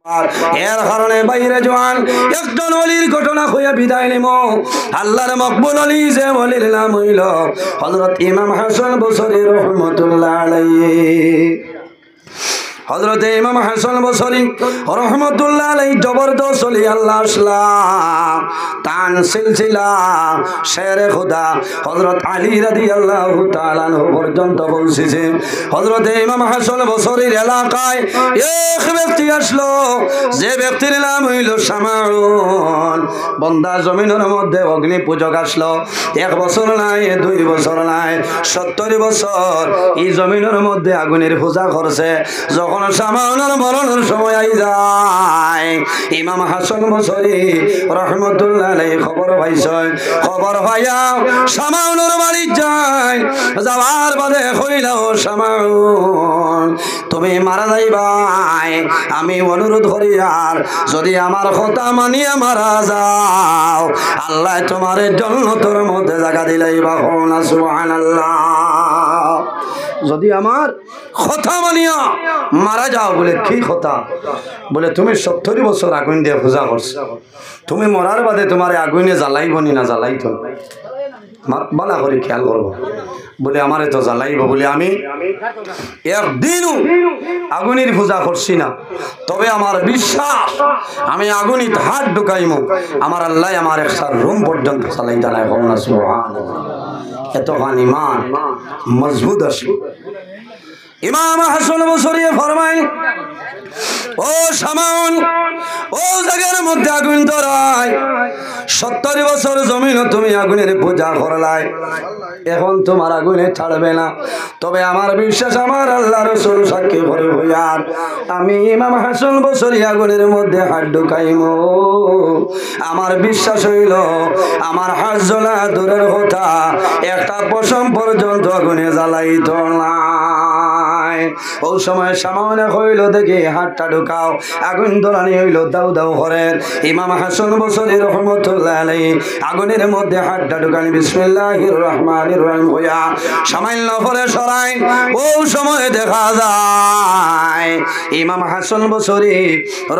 এর কারণে বাইরে জওয়ান একজন ওলির ঘটনা হইয়া বিদায় নিব। আল্লাহর মকবুল ওলি যে ওলির নাম হইল হযরত ইমাম হাসান বসরি রহমাতুল্লাহ আলাইহি। হযরত ইমাম হাসান বসরি রহমাতুল্লাহ আলাইহি জবরদস্ত ওলি আল্লাহ আসলাম তান সিলসিলা শেরে খোদা হযরত আলী রাদিয়াল্লাহু তাআলা আনহু পর্যন্ত পৌঁছেছে। হযরত ইমাম হাসান বসরির এলাকায় এক ব্যক্তি আসলো, যে ব্যক্তির নাম হইল শামাউন। বন্দা জমিনের মধ্যে অগ্নি পূজক আসলো, 1 বছর নাই 2 বছর নাই 70 বছর এই জমিনের মধ্যে আগুনের পূজা করছে। যখন শামাউনের মরণের সময় আই যায়, ইমাম হাসান বসরি রহমাতুল্লাহ আলাইহি খবর পাইছেন। খবর পাইয়া শামাউনের বাড়ি যায়, যাওয়ার বাদে কইলা ও শামাউন তুমি মারা যাইবাই, আমি অনুরোধ করি আর যদি আমার কথা মানিয়া মারা যাও আল্লাহ তোমার জান্নাতের মধ্যে জায়গা দিলাইবা। না সুবহানাল্লাহ। যদি আমার কথা মানিয়া মারা যাও। বলে কি কথা? বলে তুমি 70 বছর আগুন দিয়ে পূজা করছো, তুমি মরার বাদে তোমার আগুনে জ্বালাইব নি না জ্বালাইতো? বালা করে খেয়াল করবো। বলে আমারে তো জ্বালাইব। বলে আমি একদিনও আগুনের পূজা করছি না, তবে আমার বিশ্বাস আমি আগুনিত হাত ঢুকাইমু আমার আল্লাহ আমার একটা রুম পর্যন্ত চালাই দাঁড়ায়। না সুবহানাল্লাহ। এতখান ইমান মজবুত আছে। ইমাম হাসান বসরি ফরমায় ও শামাউন ও জায়গার মধ্যে আগুন ধরায়, 70 বছর জমিন তুমি আগুনের পূজা করলাই, এখন তোমার আগুনে ছাড়বে না। তবে আমার বিশ্বাস আমার আল্লাহ রাসূল সাক্ষী করে হইয়ার আমি ইমাম হাসান বসরি আগুনের মধ্যে হাত ঢুকাইম। আমার বিশ্বাস হইল আমার হাত জ্বলা দূরের কথা একটা পশম পর্যন্ত আগুনে জ্বালাইত না। ওই সময় শামাউনে হইল দেখি হাতটা ঢুকাও, আগুন ধরানি হইল দাউ দাউ করেন। ইমাম হাসান বসরি রহমাতুল্লাহ আলাইহি আগুনের মধ্যে হাতটা ঢুকানি বিসমিল্লাহির রহমানির রহিম হইয়া সামান্য পরে সরাই। ওই সময় দেখা যায় ইমাম হাসান বসরি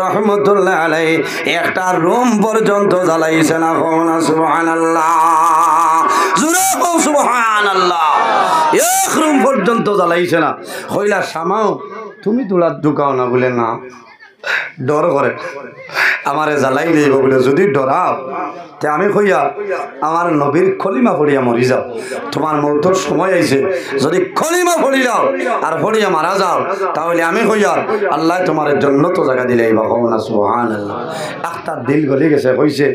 রহমাতুল্লাহ আলাইহি একটা রুম পর্যন্ত জ্বালাইছে না। সুবহানাল্লাহ, জোরে বল সুবহানাল্লাহ। এক রুম পর্যন্ত জ্বালাইছে না। হইলা শামাও তুমি তোলা ঢুকাও না। বলে না, ডর করে আমারে জ্বালাই দিব। বলে যদি ডরাও তে আমি কইয়া আমার নবীর কলিমা পড়িয়া মরি যাও, তোমার মৌতর সময় আইছে, যদি কলিমা পড়ি যাও আর পড়িয়া মারা যাও তাহলে আমি কইয়া আল্লাহ তোমার জন্য তো জায়গা দিলেই বা না সুবহানাল্লাহ। একটা দিল গলি গেছে, কইছে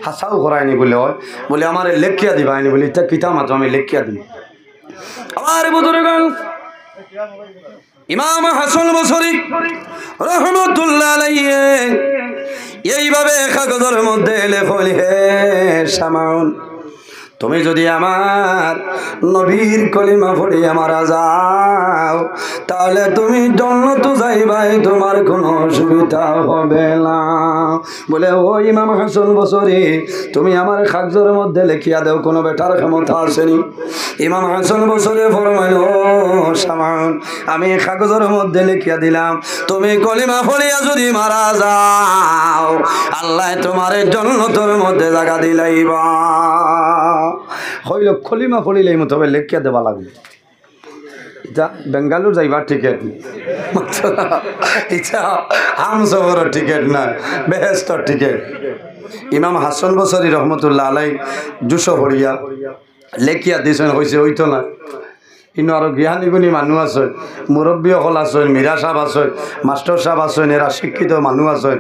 হাসাও করায়নি বলে হয়। বলে আমারে লেখিয়া দিবা আইনি। বলি তা কিতা মাত্র আমি লেখিয়া দিই। আমার বুজুর্গগণ ইমাম হাসান বসরি রহমাতুল্লাহ আলাইহি এইভাবে কাগজের মধ্যে লেখল, হে শামাউন তুমি যদি আমার নবীর কলিমা পড়িয়া মারা যাও তাহলে তুমি জান্নাতে যাইবাই, তোমার কোনো অসুবিধা হবে না। বলে ও ইমাম হাসান বসরি তুমি আমার কাগজের মধ্যে লিখিয়া দাও, কোনো বেটার ক্ষমতা আসেনি। ইমাম হাসান বসরি ফরমাইল ও শামাউন আমি কাগজের মধ্যে লিখিয়া দিলাম, তুমি কলিমা পড়িয়া যদি মারা যাও আল্লাহ তোমার জান্নাতের মধ্যে জায়গা দিলাইবা। হইল কলিমা পড়িলেই তবে লেখিয়া দেওয়া লাগবে। এটা বেঙ্গালুর যাইবার টিকেট, এটা হামসফরের টিকেট না, বেহেস্টর টিকেট। ইমাম হাসান বসরি রহমতুল্লাহ আলাইহি জুসো পড়িয়া লেখিয়া দিয়েছেন, হয়েছে হইতো না। কিন্তু আরো জ্ঞানী গুণী মানুষ আছে, মুরব্বীসকল আছেন, মীরা সাহেব আছেন, মাস্টার সাহেব আছেন, এরা শিক্ষিত মানুষ আছেন,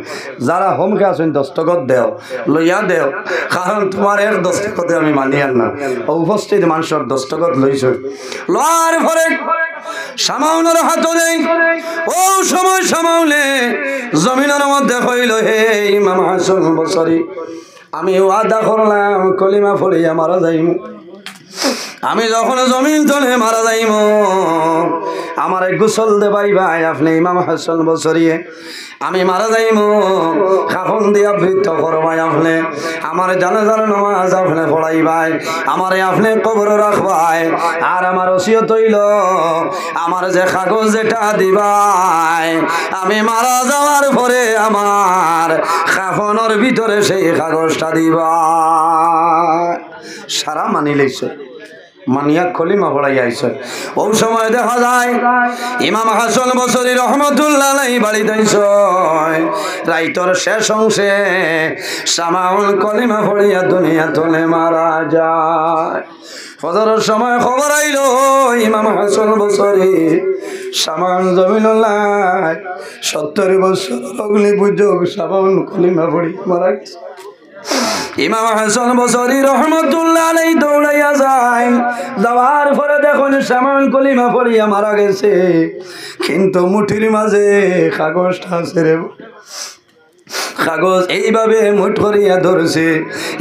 যারা হোমকে আছেন দস্তখত দেও লইয়া দেও, কারণ তোমার এর দস্তখতে আমি মানি আর না। উপস্থিত মানুষের দস্তখত লইছ লওয়ার পরে শামাউনের হাত নেই। ও সময় শামাউনে জমিনের মধ্যে হইল, হে ইমাম হাসান বসরি আমি ওয়াদা করলাম কলিমা পড়িয়া মারা যাইমু, আমি যখন জমিন তলে মারা যাইম আমার গোসল দেবাই ভাই আপনি ইমাম হাসান বসরি আমি মারা যাইমু কাফন দিয়া বৃত্ত করবাই আপনি আমার জানাজার নামাজ আপনি পড়াইবাই আমারে আপনি কবর রাখবাই আর আমার ওসিয়ত হইল আমার যে কাগজ যেটা দিবাই আমি মারা যাওয়ার পরে আমার কাফনের ভিতরে সেই কাগজটা দিবা সারা মানি লইছে মানিয়া কলিমা পড়াই আইছে ওই সময় দেখা যায় ইমাম হাসান বসরি রহমতুল্লাহ আলাইহি বাড়িতে আইছে রাইতর শেষ অংশে সামাউল কলিমা পড়িয়া দুনিয়া তলে মারা যায় ফজরের সময় খবর আইল ইমাম হাসান বসরি সামাউল জমিনুল্লাহ 70 বছর অগ্নি পূজক সামাউল কলিমা পড়ি মারা গেছে ইমাম হাসান বসরি রহমতুল্লাহ আলাইহি দৌড়াইয়া যায় যাওয়ার পরে দেখুন সামাউল কলিমা পড়িয়া মারা গেছে কিন্তু মুঠির মাঝে কাগজটা আছে রে কাগজ এইভাবে মুঠ করিয়া ধরছে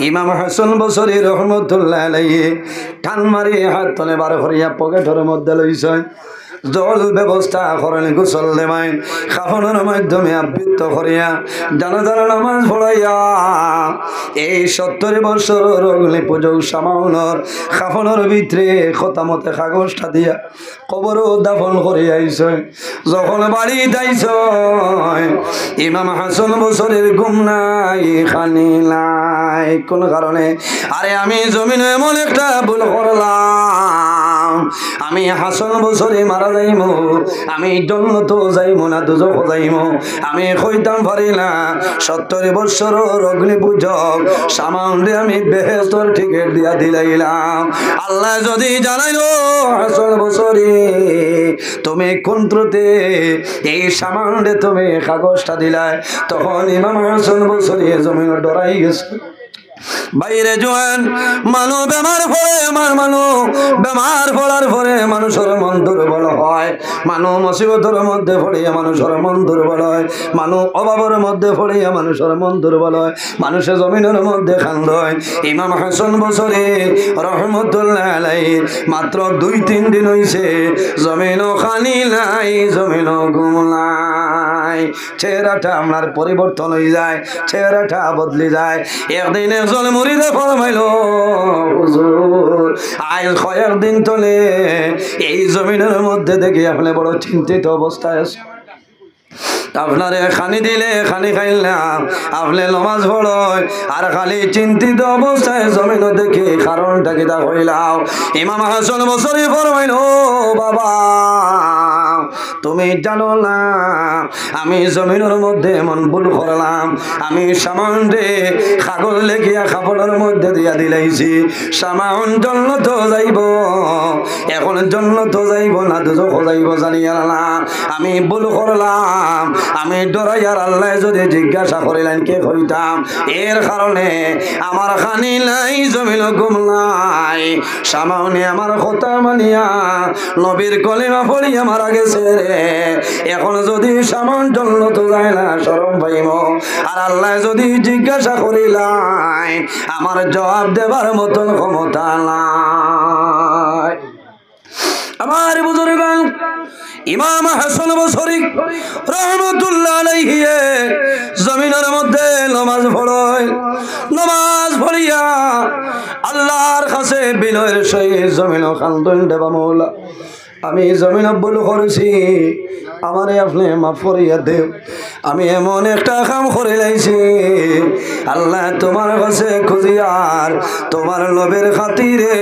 ইমাম হাসান বসরি রহমতুল্লাহ আলাইহি টান মারি হাত তলে বার করিয়া পকেটের মধ্যে লইছে জল ব্যবস্থা করেন গোসল দেবাই কাফনের মাধ্যমে আবৃত্ত করিয়া জানাজার নামাজ পড়াইয়া এই 70 বছর অগ্নি পূজক সামাউনের কাফনের ভিতরে খতামতে কাগজটা দিয়া কবর দাফন করিয়া আইছে যখন বাড়ি যাইছ ইমাম হাসান বসরির ঘুম নাই খানি নাই কোন কারণে আরে আমি জমিনে এমন একটা ভুল করলাম আমি হাসান বসরি মারা যাইমু আমি জান্নাত যাইমু না দুজখ যাইমু আমি কইতাম পারি না 70 বছর অগ্নি পূজক সামাউন্ডে আমি বেহেশতের টিকিট দিয়া দিলাইলাম আল্লাহ যদি জানাইলো হাসান বসরি তুমি কোনত্রতে এই সামাউন্ডে তুমি কাগজটা দিলাই তখন ইমাম হাসান বসরি জমিন ডরাই গেছে বাইরে জোয়ান মানু বেমার পড়ে মানু বেমার পড়ার পরে মানুষের মন দুর্বল হয় মানু মুসিবতের মধ্যে পড়িয়া মানুষের মন দুর্বল হয় মানু অভাবের মধ্যে পড়িয়া মানুষের মন দুর্বল হয় মানুষের জমিনের মধ্যে খান্দ হয় ইমাম হাসান বসরি রহমতুল্লাহ আলাইহি মাত্র 2-3 দিন হইছে জমিনও খানি নাই জমিনও ঘুম নাই চেহারাটা আপনার পরিবর্তন হয়ে যায় চেহারাটা বদলে যায় একদিন একজন মুরিদে ফরমাইলো হুজুর আজ কয়েকদিন তলে এই জমিনের মধ্যে দেখি আপনি বড় চিন্তিত অবস্থায় আছে আপনারে খানি দিলে খানি খাইলাম আপনি নমাজ পড়য় আর খালি চিন্তিত অবস্থায় জমিন দেখি কারণটা কিতা হইলাম ইমাম হাসান বসরি ফরমাইল বাবা তুমি জানো না আমি জমিনের মধ্যে এমন ভুল করলাম আমি সামাউন্ডে কাগজ লেখিয়া কাপড়ের মধ্যে দিয়া দিলাইছি সামাউন জান্নাত যাইব এখন জান্নাত যাইব না দুজখ যাইব জানিয়া না আমি ভুল করলাম আমি ডরাইয়ার আল্লাহ যদি জিজ্ঞাসা করিলেন কে হইতাম এর কারণে আমার খানি নাই জমিন ঘুম নাই সামাউনে আমার কথা মানিয়া নবীর কলিমা পড়িয়া মারা গেছে এখন যদি সামান জান্নাত যায় না শরম পাইব আর আল্লাহ যদি জিজ্ঞাসা করিলাই আমার জবাব দেবার মতন ক্ষমতা নাই আমার বুজুর্গগণ ইমাম হাসান বসরি রহমতুল্লাহ আলাইহি জমিনের মধ্যে নামাজ পড়য় নামাজ পড়িয়া আল্লাহর কাছে বিনয়ের সহিত জমিন কান্দন দেবা মওলা আমি জমিন ভুল করেছি আমারে আপনি মাফ করিয়া দেও আমি এমন একটা কাম করে লাইছি আল্লাহ তোমার কাছে খুঁজিয়ার তোমার নবীর খাতিরে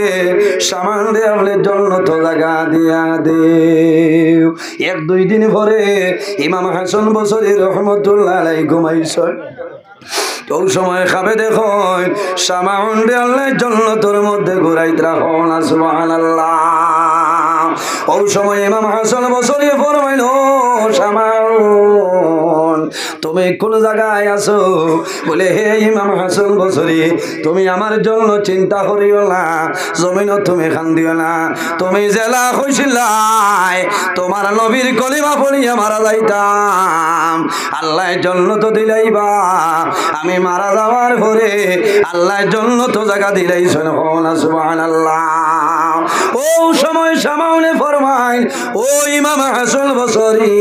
সামান দিয়ে আপনি জান্নাত জায়গা দিয়া দেও 1-2 দিন পরে ইমাম হাসান বসরি রহমতুল্লাহ আলাইহি ঘুমাইছে ওই সময় খাবে দেখো সামাউন্ডে আল্লাহ জান্নাতের মধ্যে ঘুরাইত রাখো না সুবহানাল্লাহ ওই সময় ইমাম হাসান বসরি ফরমাইল সামাউন তুমি কোন জায়গায় আছো বলে হে ইমাম হাসান বসরি তুমি আমার জন্য চিন্তা করিও না জমিনও তুমি কান্দিও না তুমি জেলা হইছিলাই তোমার নবীর কলিমা পড়িয়া মারা যাইতাম আল্লাহ জান্নাত দিলাইবা আমি মারা যাওয়ার পরে আল্লাহ জান্নাত জায়গা দিলাইছেন না সুবহানাল্লাহ ও সময় সামাউনে ফরমায় ও ইমাম হাসান বসরি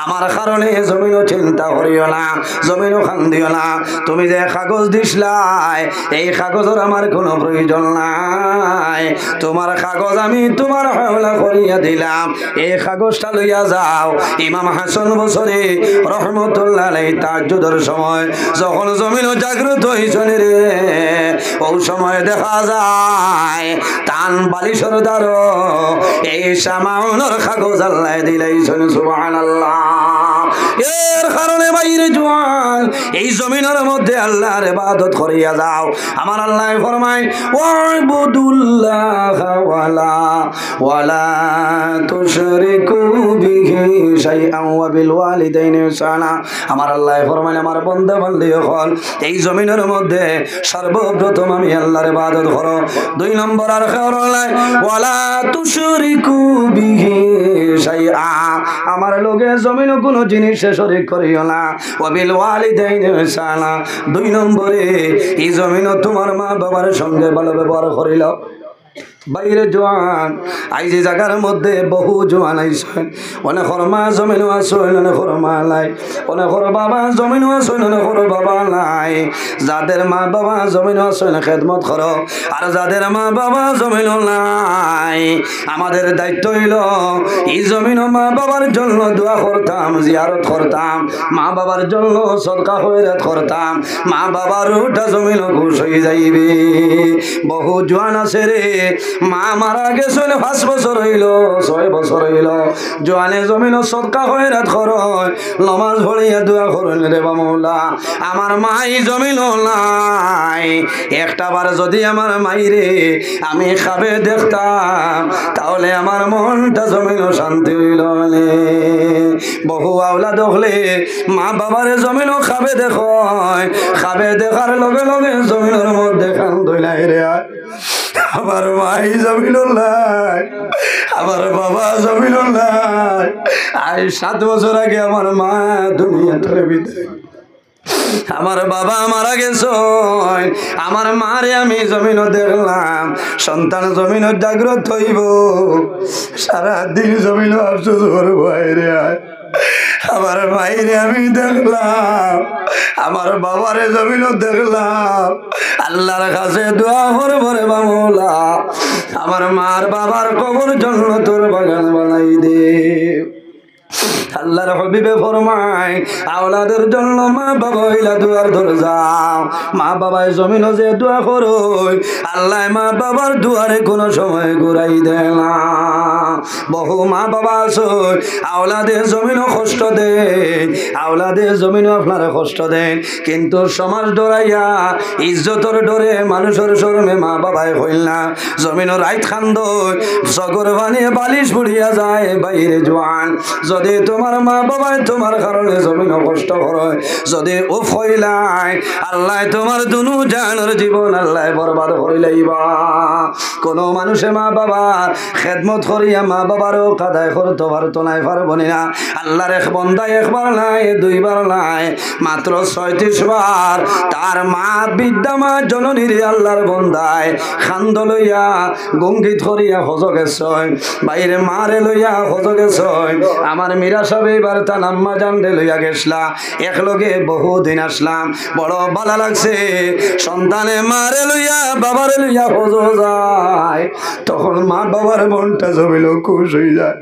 আমার কারণে জমিনও চিন্তা করিও না, জমিনও খান্দিও না। তুমি যে কাগজ দিসলাই এই কাগজের আমার কোনো প্রয়োজন নাই। তোমার কাগজ আমি তোমার হাওলা করিয়া দিলাম, এই কাগজটা লইয়া যাও। ইমাম হাসান বসরি রহমতুল্লাহ আলাইহি তাহাজ্জুদের সময় যখন জমিনও জাগ্রত হইছেন রে, ওই সময় দেখা যায় টান বালিশর দ্বারা এই সামাউনের কাগজ আল্লাহ দিলাইছেন। সুবহানাল্লাহ। এর কারণে বাইরে জওয়ান এই জমিনের মধ্যে আল্লাহর ইবাদত করিয়া যাও। আমার আল্লাহ ফরমায় ওয়াবুদুল্লাহ ওয়ালা তুশরিকু বিহি শাইআন ওয়া বিল ওয়ালিদাইনি ইহসানা। আমার আল্লাহ ফরমায় আমার বান্দা বান্দি হল এই জমিনের মধ্যে সর্বপ্রথম আমি আল্লাহর ইবাদত করো। 2 নম্বর আর খবরলাই ওয়ালা তুশরিকু বিহি শাইআ, আমার লগে জমিন কোনো জিনিস শরীক করিও না। ওয়া বিল ওয়ালিদাইনি ইহসানা, 2 নম্বরে এই জমিন তোমার মা বাবার সঙ্গে ভালো ব্যবহার করিল। বাইরে জোয়ান আই যে জায়গার মধ্যে বহু জোয়ান আইসেন, অনেকর মা জমিনও আসেন, অনেকর মা নাই, অনেকর বাবা জমিনও আসেন, অনেকর বাবা নাই। যাদের মা বাবা জমিনও আসেন খেদমত করো, আর যাদের মা বাবা জমিনও নাই আমাদের দায়িত্ব হইল এই জমিনও মা বাবার জন্য দোয়া করতাম, জিয়ারত করতাম, মা বাবার জন্য সদকা খয়রাত করতাম। মা বাবার ওটা জমিনও খুশ হয়ে যাইবে। বহু জোয়ান আছে রে মা মারা গেছে 5 বছর হইল, 6 বছর হইল, জোয়ানে জমিন সদকা খয়রাত করয়, নামাজ পড়িয়া দোয়া করেন রে বামৌলা আমার মাই জমিন নাই। একটা বার যদি আমার মাইরে আমি খাবে দেখতাম তাহলে আমার মনটা জমিন শান্তি হইল। বহু আওলাদ হলে মা বাবার জমিন খাবে দেখ, খাবে দেখার লগে লগে জমিনের মধ্যে খান দইলাই রে। আমার মাই জমিন নাই, আমার বাবা জমিন নাই। আজ 7 বছর আগে আমার মা দুনিয়া থেকে বিদায়, আমার বাবা মারা গেছে, আমার মারে আমি জমিন দেখলাম। সন্তান জমিন জাগ্রত হইব, সারাদিন জমিন আফসোস করব। আমার মাইরে আমি দেখলাম, আমার বাবারে জমিন দেখলাম। আল্লাহর কাছে দোয়া করে বলে বামৌলা আমার মার বাবার কবর জন্য তোর বাগান বানাই দে। আল্লাহর হাবিবে ফরমায় আওলাদের জন্য মা বাবা হইলা দুয়ার ধরে যাও। মা বাবায় জমিনও যে দোয়া করো আল্লাহ মা বাবার দুয়ারে কোনো সময় ঘুরাই দেয় না। বহু মা বাবা আছে আওলাদের জমিনও কষ্ট দেন, আওলাদের জমিনও আপনারা কষ্ট দেন, কিন্তু সমাজ ডরাইয়া ইজ্জতর ডরে মানুষের শরমে মা বাবায় হইল না। জমিনও রাইত খান্দ সগর বানিয়ে বালিশ পুড়িয়া যায়। বাইরে জোয়ান যদি তোমার মা বাবায় তোমার কারণে জমিন কষ্ট করে, যদি উফ হইলাই আল্লাহ তোমার দুনু জানের জীবন আল্লাহ বরবাদ হইলাইবা। কোন মানুষে মা বাবার খেদমত করিয়া মা বাবারও কাদায় করতে পারতো নাই, পারবো না। আল্লাহর এক বন্দায় একবার নাই, 2 বার নাই, মাত্র 36 বার তার মা বিদ্যা মা জননীর আল্লাহর বন্দায় খান্দ লইয়া গঙ্গিত করিয়া হজ গেছে। বাইরে মারে লইয়া হজ গেছে। আমার মীরা সাহেব এবার তার আম্মা জানলে লইয়া গেছলা, একলগে বহুদিন আসলাম, বড় ভালো লাগছে। সন্তানে মারে লইয়া বাবারে লইয়া হজ যায়, তখন মা বাবার মনটা জমিল খুশ হয়ে যায়।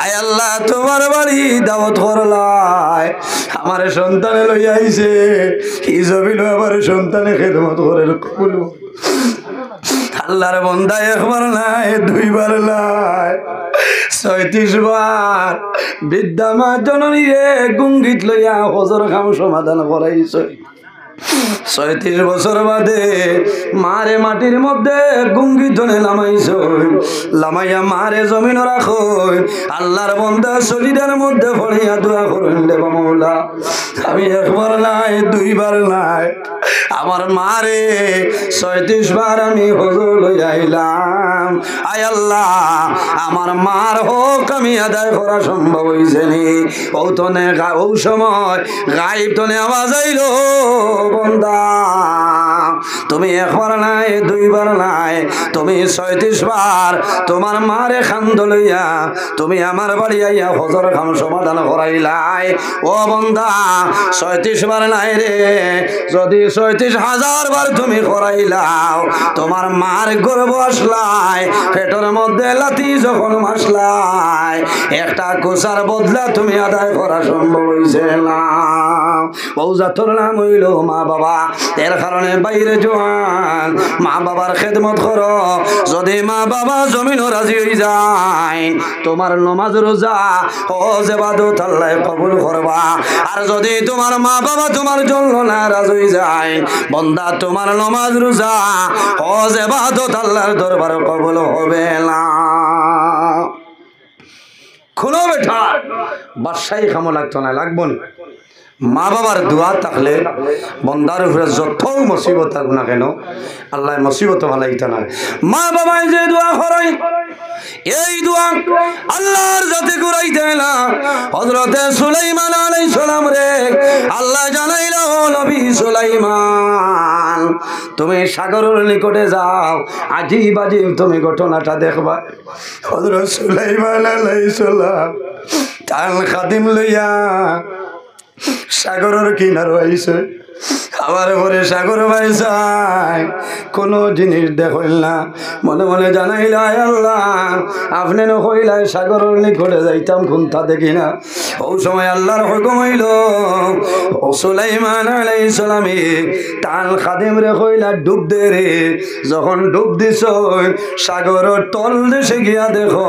আয় আল্লাহ তোমার বাড়ি দাওয়াত করলাই, আমার সন্তানে লইয়া আইছে, কি জমিল আমার সন্তানে খেদমত করে কবুল। আল্লাহর বন্দা একবার নাই, 2 বার নাই, 36 বার বৃদ্ধা মা জননী গুঙ্গিত লইয়া হজর কাম সমাধান করাইছে। 37 বছর বাদে মারে মাটির মধ্যে গুঙ্গিতনে নামাইছ, লামাইয়া মারে জমিন রাখো। আল্লাহর বন্দা শরীরের মধ্যে পড়িয়া দোয়া করেন রে বামৌলা আমি একবার নাই, 2 বার নাই, আমার মারে 36 বার আমি হজর লইয়া আইলাম। আয় আল্লাহ আমার মার হক আমি আদায় করা সম্ভব হইছে নি? ও সময় গায়েব তনে আওয়াজ আইল, বন্দা তুমি একবার নাই দুইবার নাই তুমি 36 বার তোমার মারে খান্দ লইয়া তুমি আমার বাড়ি আইয়া হজর খাম সমাধান করাইলাই। ও বন্দা 36 বার নাই রে, যদি 36,000 বার তুমি করাইলাও তোমার মার গর্ব আসলাই পেটের মধ্যে লাথি যখন মাসলাই একটা কোষার বদলা তুমি আদায় করা সম্ভব হইছে না। বউজাতর নাম হইল মা বাবা, এর কারণে বাইরে জোয়ান মা বাবার খেদমত করো। যদি মা বাবা জমিন রাজি হয়ে যায় তোমার নমাজ রোজা হজ ইবাদত আল্লাহ কবুল করবা। আর যদি তোমার মা বাবা তোমার জন্য নারাজ হয়ে যায় বন্দা তোমার নমাজ রোজা হজ ইবাদত আল্লাহর দরবার কবুল হবে না। খুলো বেটা, বাদশাহী খামো লাগতো না, লাগবো না। মা বাবার দোয়া থাকলে বন্দার উপরে যত মুসিবত থাকুক না কেন আল্লাহ মুসিবত ভালাইতে না। মা বাবাই যে দোয়া করাই এই দোয়া আল্লাহর যাতে করাইতে না। হযরতে সুলাইমান আলাইহিস সালাম রে আল্লাহ জানাইলো নবী সুলাইমান তুমি সাগরের নিকটে যাও, আজিব আজিব তুমি ঘটনাটা দেখবা। হযরত সুলাইমান আলাইহিস সালাম তার খাদিম লইয়া সাগরের কিনার আইছে। খাবার পরে সাগর ভাই যায় কোনো জিনিস দেখল না, মনে মনে জানাইল আল্লাহ আপনি নইলাই সাগরের নিকটে যাইতাম কোনটা দেখি না। ও সময় আল্লাহর হুকুম হইল ও সুলাইমান আলাইহিস সালামে তার খাদিম রে কইলা ডুব দে রে। যখন ডুব দিছ সাগরের তল দেশে গিয়া দেখো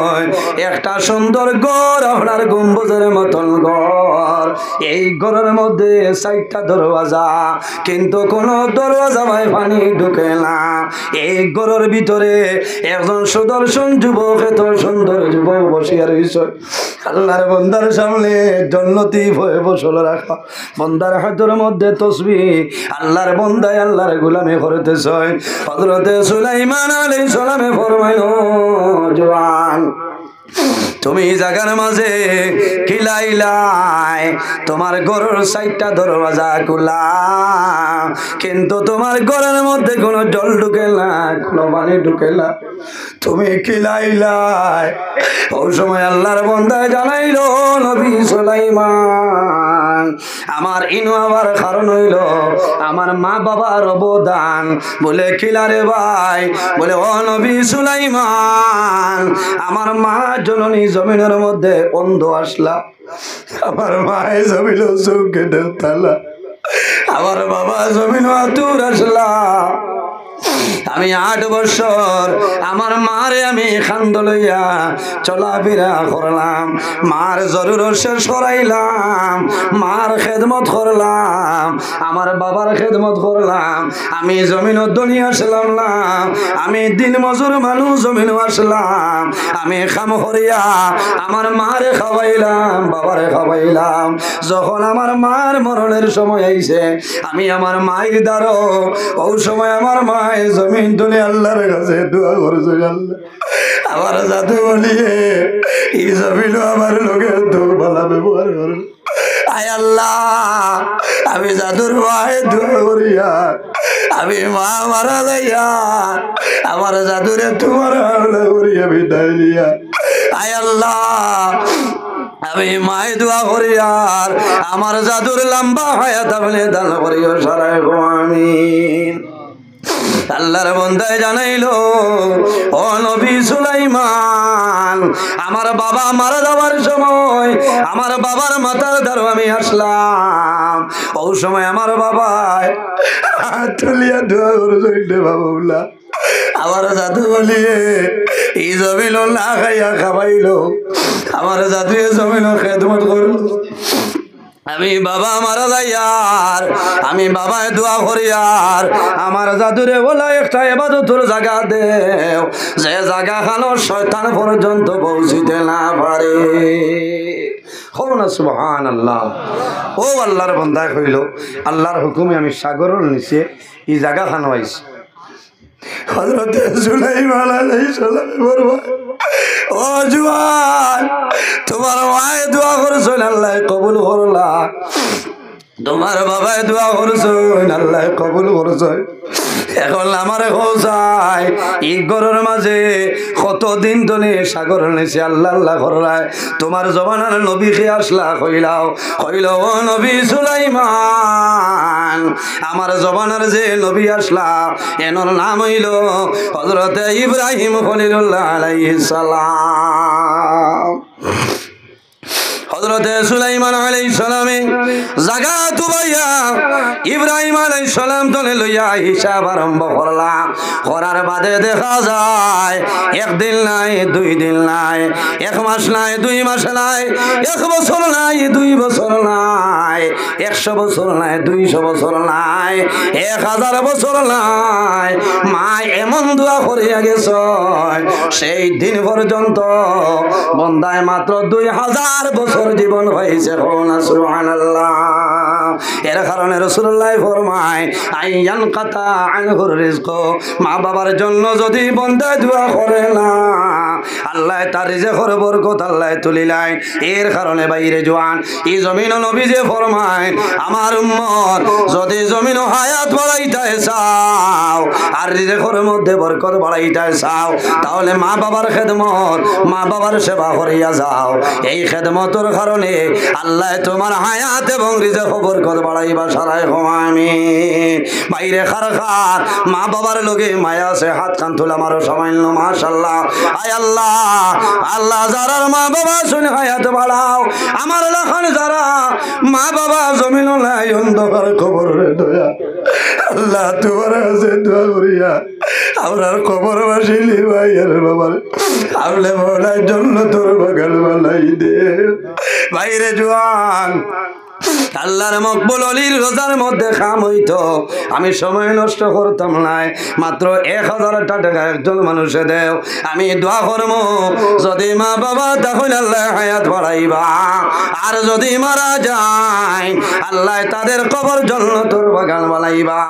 একটা সুন্দর ঘর, আপনার গম্বুজের মতন ঘর। এই ঘরের মধ্যে 4টা দরওয়াজা, কিন্তু কোন দরওয়াজা ভাই পানি ঢুকে না। এই ঘরের ভিতরে একজন সুদর্শন যুবক, এত সুন্দর যুবক বসিয়া রয়েছে। আল্লাহর বন্দার সামনে জন্নতি ভয়ে বসল রাখা, বন্দার হাতের মধ্যে তসবিহ, আল্লাহর বন্দায় আল্লাহর গোলামি করতেছে। হযরতে সুলাইমান আলাইহিস সালামে ফরমাইল জওয়ান তুমি জায়গার মাঝে খিলাইলাই তোমার ঘরের 4টা দরওয়াজা খোলা, কিন্তু তোমার ঘরের মধ্যে কোনো জল ঢুকে না, কোনো পানি ঢুকে না, তুমি খিলাইলাই। ওই সময় আল্লাহর বন্দায় জানাইল নবী সুলাইমান আমার ইনু আবার কারণ হইল আমার মা বাবার অবদান। বলে খিলারে ভাই, বলে ও নবী সুলাইমান আমার মা জননী জমিনের মধ্যে অন্ধ আসলা, আমার মায়ে জমিল চৌকে তালা, আমার বাবা জমিন আতুর আসলা। আমি 8 বছর আমার মারে আমি খান্দ লইয়া চলাফেরা করলাম, মার জরুরত শেষ করাইলাম, মার খেদমত করলাম, আমার বাবার খেদমত করলাম। আমি জমিন দুনিয়া আসলাম না, আমি দিন মজুর মানুষ জমিন আসলাম। আমি খাম করিয়া আমার মারে খাওয়াইলাম, বাবারে খাওয়াইলাম। যখন আমার মার মরণের সময় আইছে আমি আমার মায়ের দ্বারো, ওই সময় আমার মা জমিন তুলে আল্লাহর কাছে দোয়া করছে, আল্লাহ আমার জাদু বলিয়ে এই জমিন আমার লোকের তো ভালো ব্যবহার করে। আয় আল্লাহ আমি জাদুর মায়ে দোয়া করিয়া আমি মা মারা যাইয়া আমার জাদুরে তোমার হাওলা করিয়া বিদায় দিয়া। আয় আল্লাহ আমি মায়ে দোয়া করি আর আমার জাদুর লম্বা হায়াত আপনি দান করিও সারাই আমিন। আল্লাহর বন্দায় জানাইলো ও নবী সুলাইমান আমার বাবা মারা যাওয়ার সময় আমার বাবার মাথার দ্বারা আমি আসলাম। ওই সময় আমার বাবা তুলিয়া দোয়া করছে বাবুলা আমার জাদু বলিয়ে এই জমিন না খাইয়া খাবাইলো, আমার জাদু জমিন খেদমত করল। আমি বাবা মারা যাই আর আমি বাবায় দোয়া করি আর আমার জাদুরে বলা একটা ইবাদতের জায়গা দেও যে জায়গা খানো শয়তান পর্যন্ত পৌঁছিতে না পারে। হল না সুবহানাল্লাহ। ও আল্লাহর বান্দা কইল আল্লাহর হুকুমে আমি সাগরের নিচে এই জায়গা খানো আইছি। হযরতে সুলাইমান আলাইহিস সালাম বলবা ও জওয়ান তোমার মায়ে দোয়া করছেন আল্লাহ কবুল করলা, তোমার বাবায় দোয়া করছেন আল্লাহ কবুল করছেন, এখন আমার হোসাই এই ঘরের মাঝে কতদিন ধরে সাগর নিছে আল্লাহ আল্লাহ করায় তোমার জমানার নবীকে আসলা কইলাও কইল ও নবী সুলাইমান আমার জমানার যে নবী আসলা এনর নাম হইল হযরত ইব্রাহিম খলিলুল্লাহ আলাইহিস সালাম। হযরত সুলাইমান আলাইহিস সালামে জাগা তুবাইয়া ইব্রাহিম আলাইহিস সালাম তলে লইয়া হিসাব আরম্ভ করলাম। করার বাদে দেখা যায় একদিন নাই, 2 দিন নাই, 1 মাস নাই, 2 মাস নাই, 1 বছর নাই, 2 বছর নাই, 100 বছর নাই, 200 বছর নাই, 1000 বছর নাই। মা এমন দোয়া করিয়া গেছ সেই দিন পর্যন্ত বন্দায় মাত্র 2000 বছর জীবন হয়েছে। সুবহানাল্লাহ। এর কারণে রাসূলুল্লাহ ফরমায় আইয়ান কাতা আনহুর রিজক, মা বাবার জন্য যদি বন্দা দোয়া করে না আল্লাহ তার রিজকের বরকত আল্লাহ তুলিলায়। এর কারণে বাইরে জওয়ান এই জমিন নবী যে ফরমায় আমার উম্মত যদি জমিন হায়াত বাড়াইতে চাও আর রিজকের মধ্যে বরকত বাড়াইতে চাও তাহলে মা বাবার খেদমত, মা বাবার সেবা করিয়া যাও। এই খেদমতের কারণে আল্লাহ তোমার হায়াত এবং রিজক বরকত বাড়াইবা সারাই আমিন। বাইরে খারখার মা বাবার লগে মায়া আছে, হাত কান তুলে আমারও সামান্য মাশাআল্লাহ। আয় আল্লাহ, আল্লাহ যারার মা বাবা শুনে হায়াত বাড়াও, আমার লাখান যারা মা বাবা জমিন নাই অন্ধকার খবর রে দয়া আল্লাহ তোমার আছে দোয়া করিয়া আমরার খবর বাসিলি ভাইয়ের বাবার আমলে মৌলার জন্য তোর বাগান বানাই দে। বাইরে জওয়ান আল্লাহর মকবুল অলির রোজার মধ্যে খাম হইতো, আমি সময় নষ্ট করতাম নাই। মাত্র 1000 টাকা একজন মানুষে দেও, আমি দোয়া করবো যদি মা বাবা তাহলে আল্লাহ হায়াত বাড়াইবা, আর যদি মারা যায় আল্লাহ তাদের কবর জন্য তোর বাগান বানাইবা।